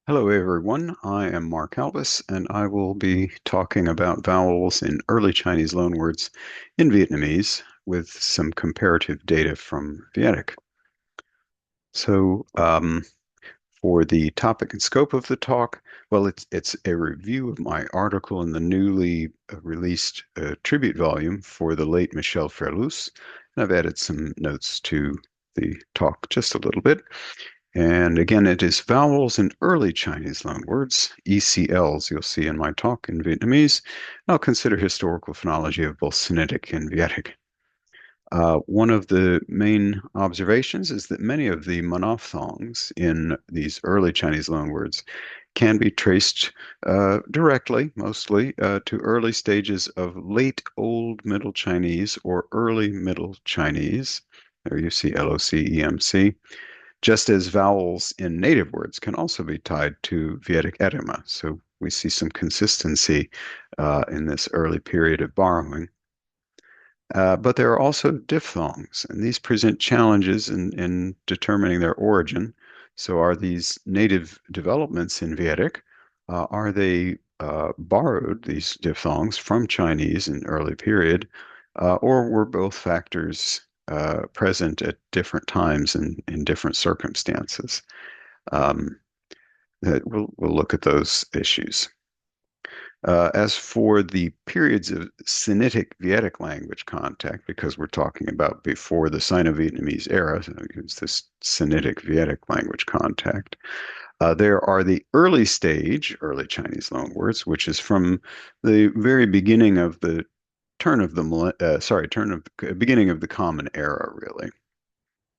Hello, everyone. I am Mark Albus, and I will be talking about vowels in early Chinese loanwords in Vietnamese with some comparative data from Vietic. So, for the topic and scope of the talk, well, it's a review of my article in the newly released tribute volume for the late Michel Ferlus, and I've added some notes to the talk just a little bit. And again, it is vowels in early Chinese loanwords, ECLs, you'll see in my talk in Vietnamese. I'll consider historical phonology of both Sinitic and Vietic. One of the main observations is that many of the monophthongs in these early Chinese loanwords can be traced directly, mostly, to early stages of late Old Middle Chinese or early Middle Chinese. There you see LOCEMC, just as vowels in native words can also be tied to Vietic etyma. So we see some consistency in this early period of borrowing. But there are also diphthongs, and these present challenges in determining their origin. So are these native developments in Vedic, are they borrowed, these diphthongs, from Chinese in early period, or were both factors present at different times and in different circumstances? Um, we'll look at those issues. As for the periods of Sinitic Vietic language contact, because we're talking about before the Sino-Vietnamese era, so it's this Sinitic Vietic language contact, there are the early stage, early Chinese loanwords, which is from the very beginning of the beginning of the Common Era, really.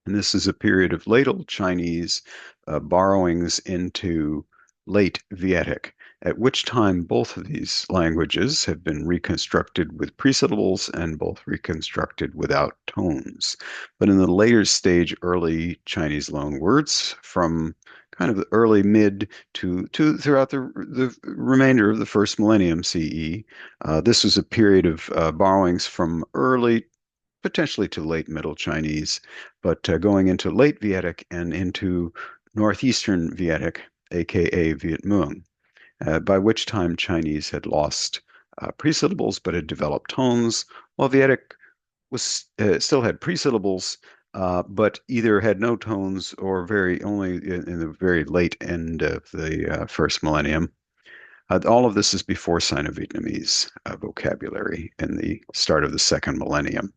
And this is a period of late Old Chinese borrowings into late Vietic, at which time both of these languages have been reconstructed with presyllables and both reconstructed without tones. But in the later stage, early Chinese loan words from kind of the early mid to throughout the remainder of the first millennium CE, this was a period of borrowings from early potentially to late Middle Chinese, but going into late Vietic and into Northeastern Vietic, aka Viet Muong, by which time Chinese had lost presyllables but had developed tones, while Vietic was still had presyllables, but either had no tones or very only in the very late end of the first millennium. All of this is before Sino-Vietnamese vocabulary in the start of the second millennium.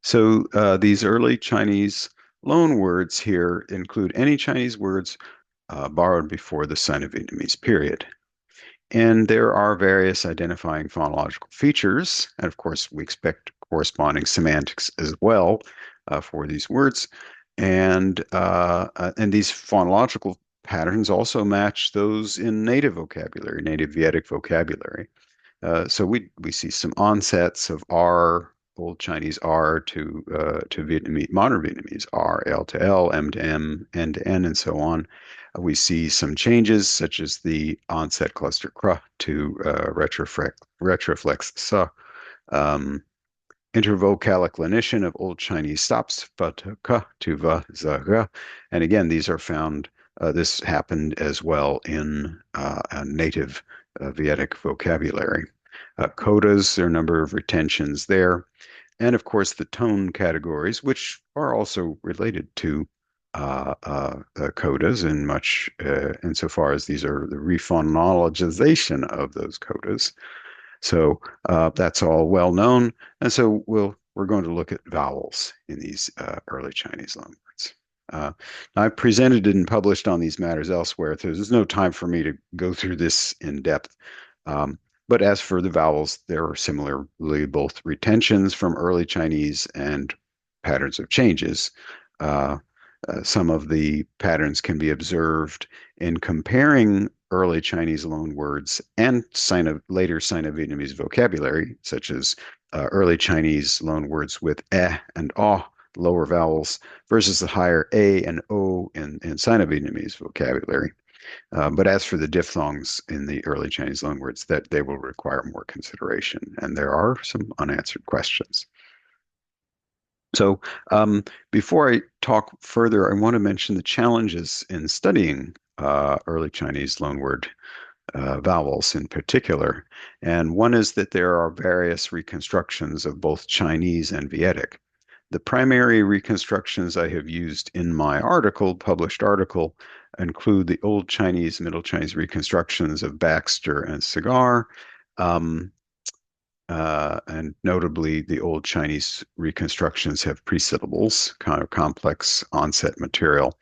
So these early Chinese loan words here include any Chinese words borrowed before the Sino-Vietnamese period. And there are various identifying phonological features. And of course, we expect corresponding semantics as well for these words. And these phonological patterns also match those in native vocabulary, native Vedic vocabulary. So we see some onsets of R, Old Chinese R to Vietnamese, modern Vietnamese R, L to L, M to M, N to N, and so on. We see some changes, such as the onset cluster cr to retroflex s, um, intervocalic lenition of Old Chinese stops fa to k to va za ga. And again, these are found. This happened as well in a native Vedic vocabulary. Codas, there are a number of retentions there. And of course, the tone categories, which are also related to codas in much insofar as these are the rephonologization of those codas. So that's all well known. And so we're going to look at vowels in these early Chinese loanwords. I've presented and published on these matters elsewhere. So there's no time for me to go through this in depth. Um, but as for the vowels, there are similarly both retentions from early Chinese and patterns of changes. Uh, some of the patterns can be observed in comparing early Chinese loan words and later Sino-Vietnamese vocabulary, such as early Chinese loan words with and lower vowels versus the higher a and o in Sino-Vietnamese vocabulary. But as for the diphthongs in the early Chinese loanwords, that they will require more consideration, and there are some unanswered questions. So, before I talk further, I want to mention the challenges in studying early Chinese loanword vowels in particular. And one is that there are various reconstructions of both Chinese and Vietic. The primary reconstructions I have used in my published article, include the Old Chinese, Middle Chinese reconstructions of Baxter and Cigar, um, and notably the Old Chinese reconstructions have presyllables, kind of complex onset material.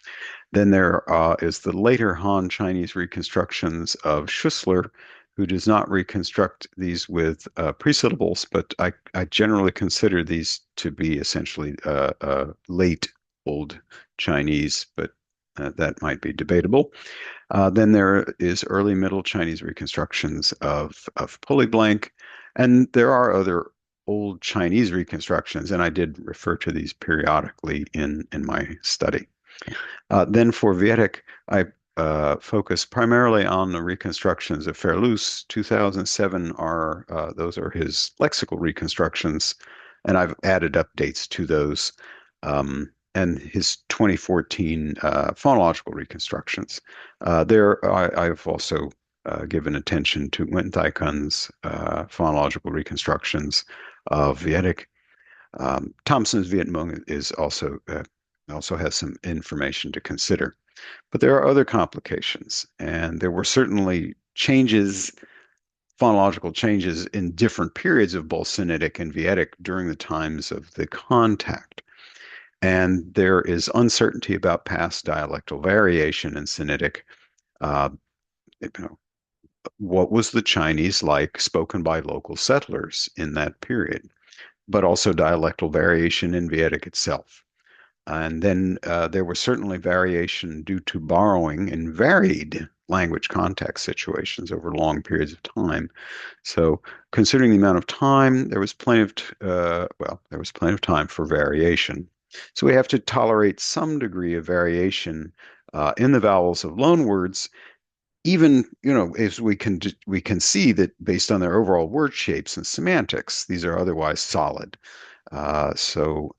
Then there is the later Han Chinese reconstructions of Schussler, who does not reconstruct these with presyllables, but I generally consider these to be essentially late Old Chinese, but that might be debatable. Then there is early Middle Chinese reconstructions of polyblank, and there are other Old Chinese reconstructions, and I did refer to these periodically in my study. Then for Vietic, I focus primarily on the reconstructions of Ferlus. 2007 are those are his lexical reconstructions, and I've added updates to those, and his 2014 phonological reconstructions. I've also given attention to Nguyen Thai Kun's phonological reconstructions of Vietic. Thompson's Viet Minh is also has some information to consider. But there are other complications, and there were certainly phonological changes in different periods of both Sinitic and Vietic during the times of the contact. And there is uncertainty about past dialectal variation in Sinitic. Uh, you know, what was the Chinese like spoken by local settlers in that period? But also dialectal variation in Vietic itself. And then there was certainly variation due to borrowing in varied language context situations over long periods of time. So, considering the amount of time, there was plenty of time for variation. So we have to tolerate some degree of variation in the vowels of loanwords, even as we can see that based on their overall word shapes and semantics, these are otherwise solid. So.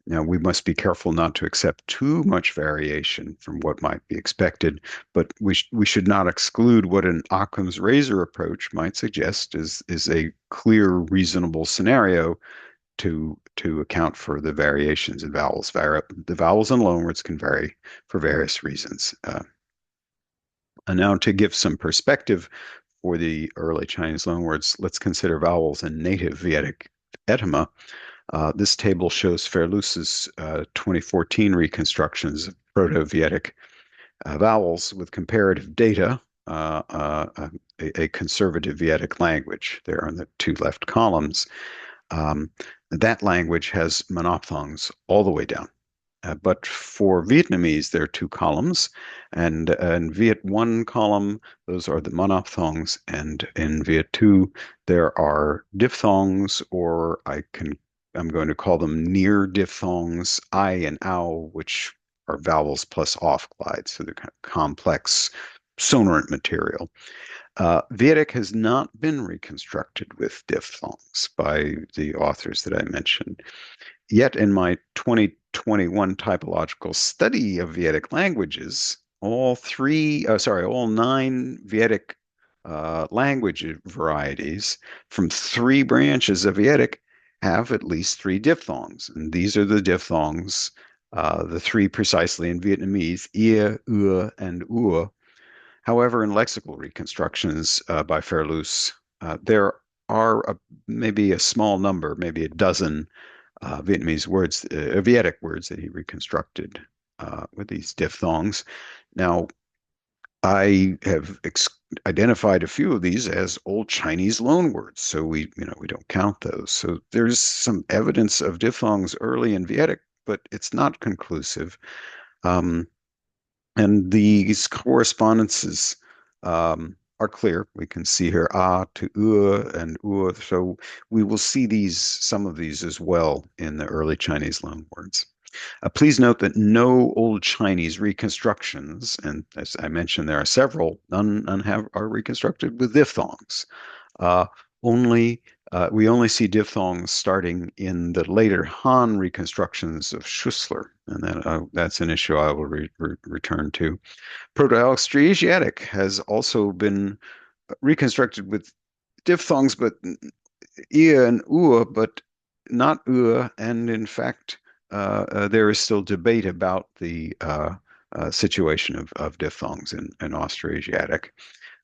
Now, we must be careful not to accept too much variation from what might be expected, but we should not exclude what an Occam's razor approach might suggest is a clear, reasonable scenario to account for the variations in vowels. The vowels and loanwords can vary for various reasons. And now, to give some perspective for the early Chinese loanwords, let's consider vowels in native Vedic etymology. This table shows Ferlus's 2014 reconstructions of Proto-Vietic vowels with comparative data, a conservative Vietic language there on the two left columns. Um, that language has monophthongs all the way down. But for Vietnamese, there are two columns, and in Viet 1 column, those are the monophthongs, and in Viet 2, there are diphthongs, or I'm going to call them near diphthongs, I and ow, which are vowels plus off glide, so they're kind of complex sonorant material. Vedic has not been reconstructed with diphthongs by the authors that I mentioned. Yet in my 2021 typological study of Vedic languages, all nine Vedic language varieties from three branches of Vedic have at least three diphthongs. And these are the diphthongs, the three precisely in Vietnamese, ia, ua, and ua. However, in lexical reconstructions by Ferlus, there are maybe a small number, maybe a dozen Vietnamese words, Vietic words that he reconstructed with these diphthongs. Now, I have identified a few of these as Old Chinese loanwords, so we don't count those. So there's some evidence of diphthongs early in Vietic, but it's not conclusive. Um, and these correspondences are clear. We can see here ah to and so we will see some of these as well in the early Chinese loanwords. Please note that no Old Chinese reconstructions, and as I mentioned, there are several, none are reconstructed with diphthongs. Uh, Only We only see diphthongs starting in the later Han reconstructions of Schussler, and that's an issue I will return to. Proto-Austroasiatic has also been reconstructed with diphthongs, but ia and ua, but not ua. And in fact, there is still debate about the situation of diphthongs in Austroasiatic.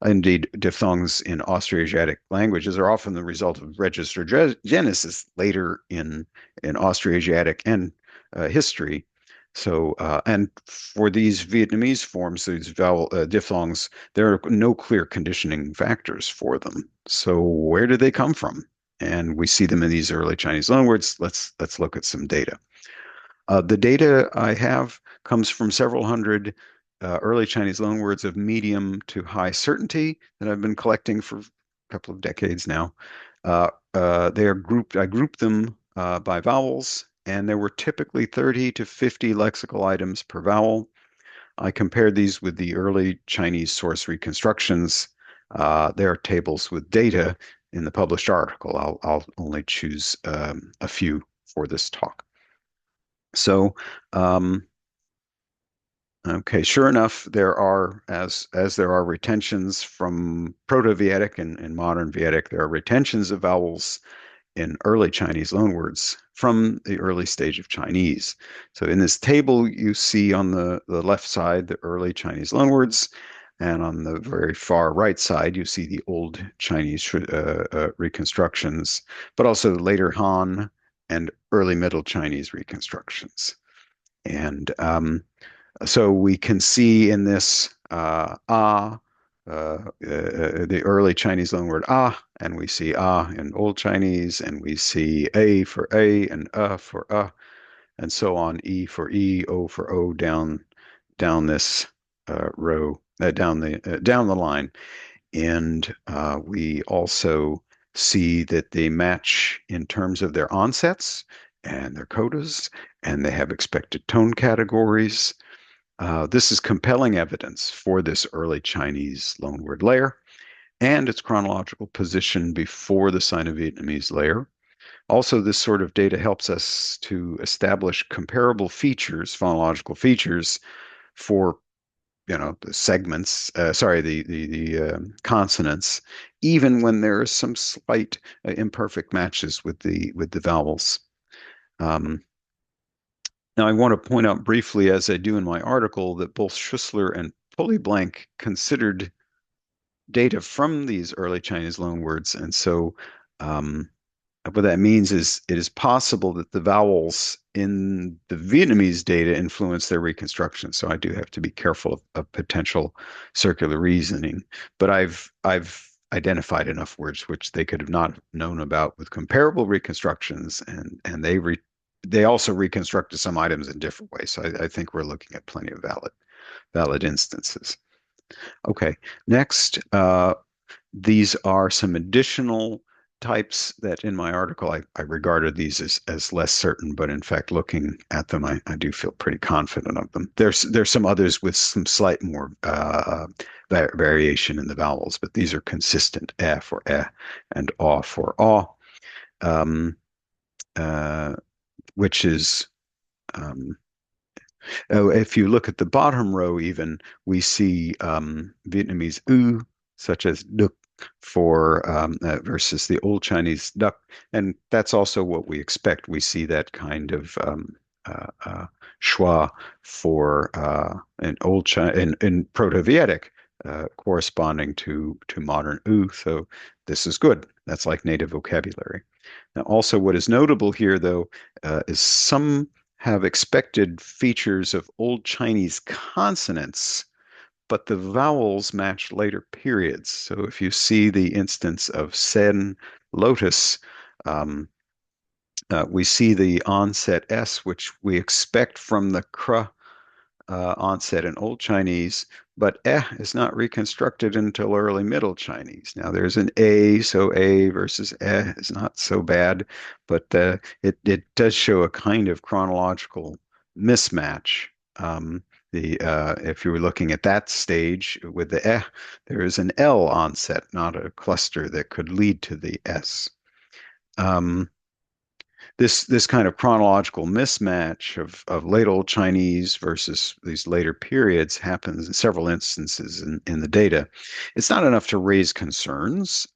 Indeed, diphthongs in Austroasiatic languages are often the result of registered genesis later in Austroasiatic and history. So, and for these Vietnamese forms, these vowel diphthongs, there are no clear conditioning factors for them. So, where do they come from? And we see them in these early Chinese loanwords. Let's look at some data. The data I have comes from several hundred early Chinese loanwords of medium to high certainty that I've been collecting for a couple of decades now. They are grouped, I grouped them by vowels, and there were typically 30 to 50 lexical items per vowel. I compared these with the early Chinese source reconstructions. There are tables with data in the published article. I'll only choose a few for this talk. So, um, okay, sure enough, there are, as there are retentions from Proto-Vietic and modern Vietic, there are retentions of vowels in early Chinese loanwords from the early stage of Chinese. So in this table, you see on the left side the early Chinese loanwords, and on the very far right side, you see the old Chinese reconstructions, but also later Han and early Middle Chinese reconstructions. And so we can see in this the early Chinese loanword and we see in Old Chinese, and we see a for a and for and so on, e for e, o for o, down this row, down the line. And we also see that they match in terms of their onsets and their codas, and they have expected tone categories. This is compelling evidence for this early Chinese loanword layer and its chronological position before the Sino-Vietnamese layer. Also, this sort of data helps us to establish comparable features, phonological features, for the segments, the consonants, even when there are some slight imperfect matches with the vowels. Um, Now, I want to point out briefly, as I do in my article, that both Schussler and Polyblank considered data from these early Chinese loanwords. And so what that means is it is possible that the vowels in the Vietnamese data influence their reconstruction. So I do have to be careful of potential circular reasoning. But I've identified enough words which they could have not known about with comparable reconstructions, and they also reconstructed some items in different ways. So I think we're looking at plenty of valid instances. Okay, next, these are some additional types that in my article I regarded these as less certain, but in fact, looking at them, I do feel pretty confident of them. There's some others with some slight more variation in the vowels, but these are consistent: eh for eh and aw for aw, um, uh, which is oh, if you look at the bottom row, even we see Vietnamese u, such as duc for versus the Old Chinese duck, and that's also what we expect. We see that kind of schwa for an Old China in Proto-Vietic, corresponding to modern u. So this is good. That's like native vocabulary. Now, also, what is notable here, though, is some have expected features of Old Chinese consonants, but the vowels match later periods. So if you see the instance of sen, lotus, um, we see the onset s, which we expect from the kr onset in Old Chinese, but is not reconstructed until early Middle Chinese. Now there's an a, so a versus is not so bad, but it does show a kind of chronological mismatch. If you were looking at that stage with the there is an L onset, not a cluster that could lead to the S. um, this kind of chronological mismatch of late Old Chinese versus these later periods happens in several instances in the data. It's not enough to raise concerns.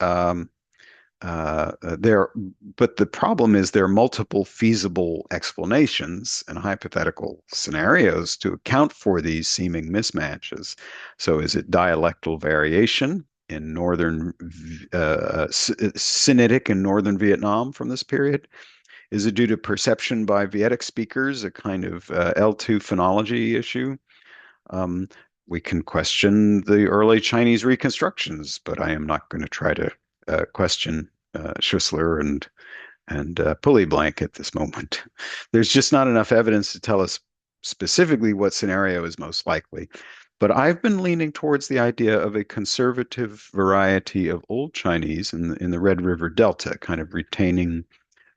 There, but the problem is there are multiple feasible explanations and hypothetical scenarios to account for these seeming mismatches. So, is it dialectal variation in northern Sinitic in northern Vietnam from this period? Is it due to perception by Vietic speakers, a kind of L2 phonology issue? Um, we can question the early Chinese reconstructions, but I am not going to try to question Schussler and Pulley Blank at this moment. There's just not enough evidence to tell us specifically what scenario is most likely. But I've been leaning towards the idea of a conservative variety of Old Chinese in the Red River Delta, kind of retaining,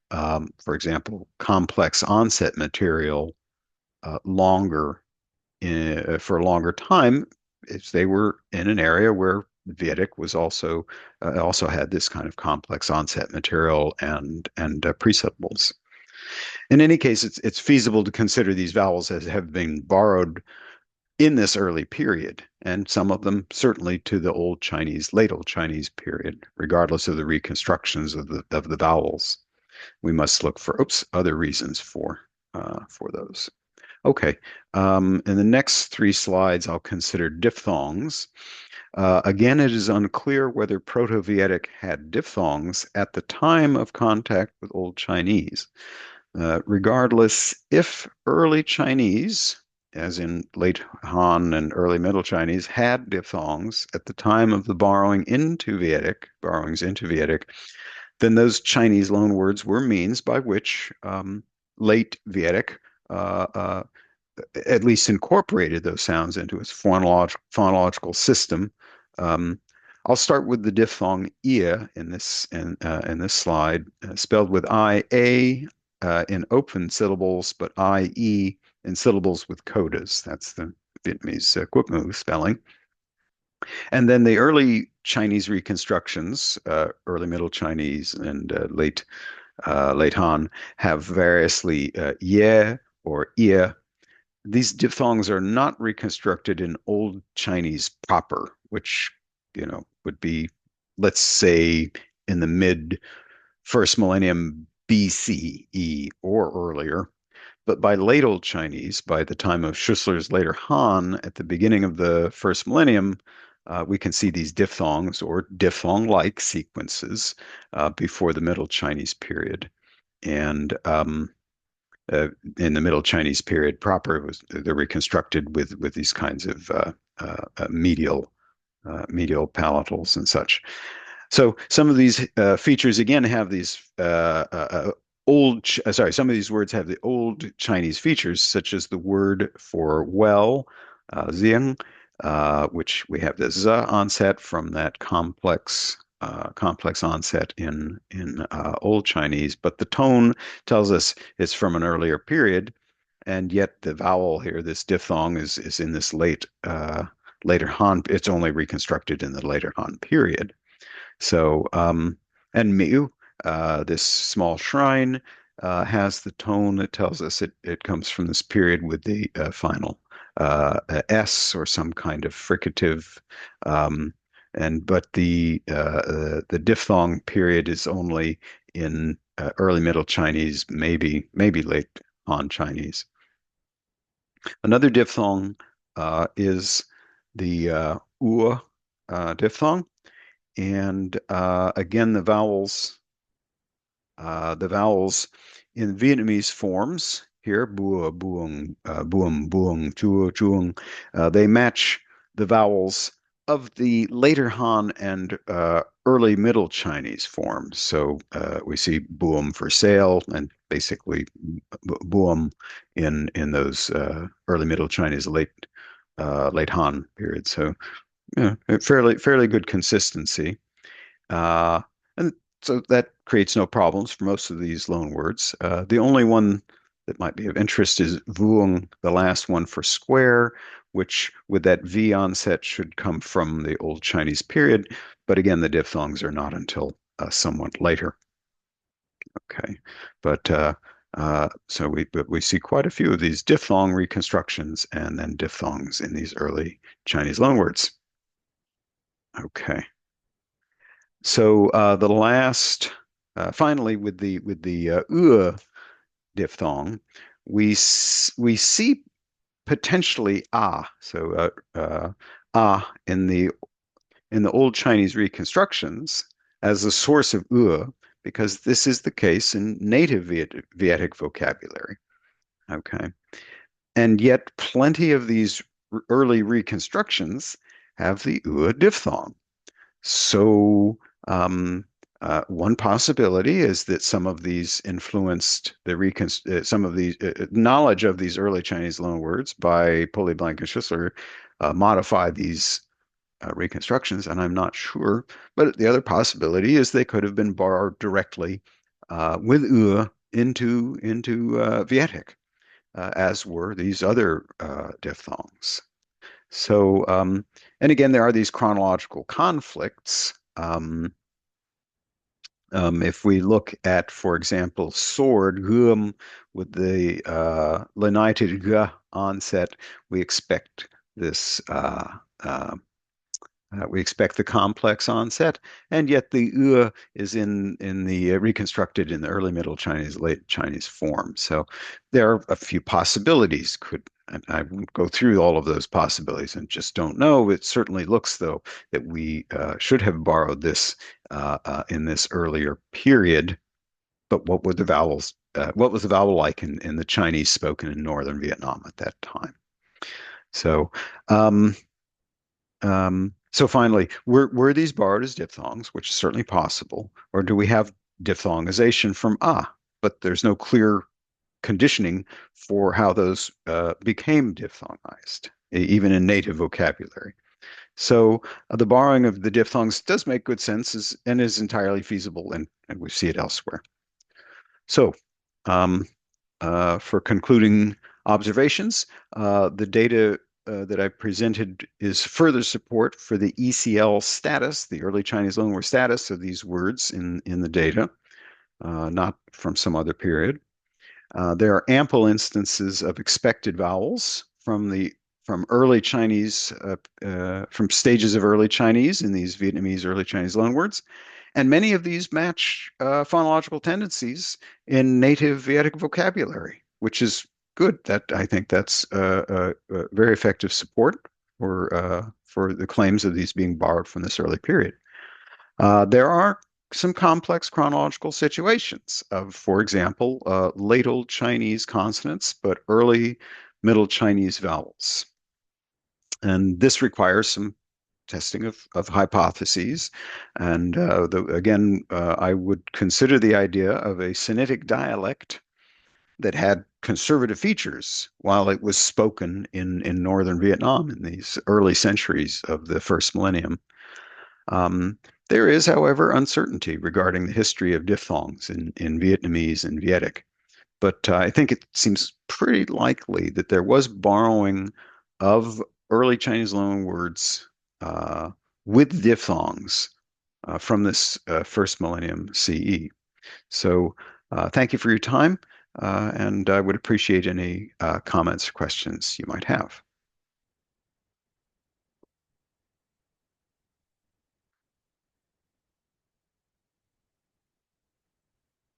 for example, complex onset material longer for a longer time if they were in an area where Vedic was also had this kind of complex onset material and presyllables. In any case, it's feasible to consider these vowels as have been borrowed in this early period, and some of them certainly to the Old Chinese, late Old Chinese period, regardless of the reconstructions of the vowels. We must look for other reasons for those. Okay. In the next three slides, I'll consider diphthongs. Again, it is unclear whether Proto-Vietic had diphthongs at the time of contact with Old Chinese. Regardless, if early Chinese, as in late Han and early Middle Chinese, had diphthongs at the time of the borrowings into Vietic, then those Chinese loanwords were means by which late Vedic at least incorporated those sounds into its phonological system. Um, I'll start with the diphthong ia in this slide, spelled with I-A in open syllables, but I-E in syllables with codas. That's the Vietnamese Quoc spelling. And then the early Chinese reconstructions, early Middle Chinese and late Han, have variously ye or ia. These diphthongs are not reconstructed in Old Chinese proper, which, would be, let's say, in the mid first millennium BCE or earlier. But by late Old Chinese, by the time of Schussler's later Han, at the beginning of the first millennium, we can see these diphthongs or diphthong-like sequences before the Middle Chinese period. And uh, in the Middle Chinese period proper, they're reconstructed with these kinds of medial palatals and such. So some of these features again have these some of these words have the old Chinese features, such as the word for well, ziang, which we have the z onset from that complex onset in Old Chinese, but the tone tells us it's from an earlier period, and yet the vowel here, this diphthong, is in this later Han. It's only reconstructed in the later Han period. So, and Miu, this small shrine, has the tone that tells us it comes from this period with the final S or some kind of fricative. Um, but the diphthong period is only in early Middle Chinese, maybe late Han Chinese. Another diphthong is the diphthong. And again, the vowels in Vietnamese forms here, bua, buong, buum, buong, chua, chuong, they match the vowels of the later Han and early Middle Chinese forms. So we see buum for sale and basically buum in those early Middle Chinese late Han period. So yeah, fairly good consistency. Uh, and so that creates no problems for most of these loan words. The only one that might be of interest is vuong, the last one for square, which with that V onset should come from the Old Chinese period. But again, the diphthongs are not until somewhat later. Okay, but but we see quite a few of these diphthong reconstructions and then diphthongs in these early Chinese loanwords. Okay, so the last, finally, with the diphthong, we see potentially so in the old Chinese reconstructions as a source of because this is the case in native Vietic vocabulary. Okay. And yet, plenty of these early reconstructions have the diphthong. So, um, one possibility is that some of these influenced some of the knowledge of these early Chinese loanwords by Polyblank and Schussler modify these reconstructions, and I'm not sure. But the other possibility is they could have been borrowed directly with into Vietic, as were these other diphthongs. So, and again, there are these chronological conflicts. If we look at, for example, sword, gum, with the lenited g onset, we expect this uh, we expect the complex onset, and yet the is in the reconstructed in the early Middle Chinese, late Chinese form. So there are a few possibilities. And I won't go through all of those possibilities and just don't know. It certainly looks though that we should have borrowed this in this earlier period. But what were the vowels? What was the vowel like in the Chinese spoken in northern Vietnam at that time? So. Um, so finally, were these borrowed as diphthongs, which is certainly possible, or do we have diphthongization from but there's no clear conditioning for how those became diphthongized, even in native vocabulary. So the borrowing of the diphthongs does make good sense and is entirely feasible, and we see it elsewhere. So um, for concluding observations, the data that I presented is further support for the ECL status, the early Chinese loanword status of these words in the data, not from some other period. There are ample instances of expected vowels from early Chinese, from stages of early Chinese in these Vietnamese early Chinese loanwords. And many of these match phonological tendencies in native Vedic vocabulary, which is good. That I think that's very effective support for the claims of these being borrowed from this early period. There are some complex chronological situations of, for example, late Old Chinese consonants, but early Middle Chinese vowels. And this requires some testing of hypotheses. And again, I would consider the idea of a Sinitic dialect that had conservative features while it was spoken in northern Vietnam in these early centuries of the first millennium. Um, there is, however, uncertainty regarding the history of diphthongs in Vietnamese and Vietic. But I think it seems pretty likely that there was borrowing of early Chinese loan words with diphthongs from this first millennium CE. So thank you for your time, and I would appreciate any comments or questions you might have.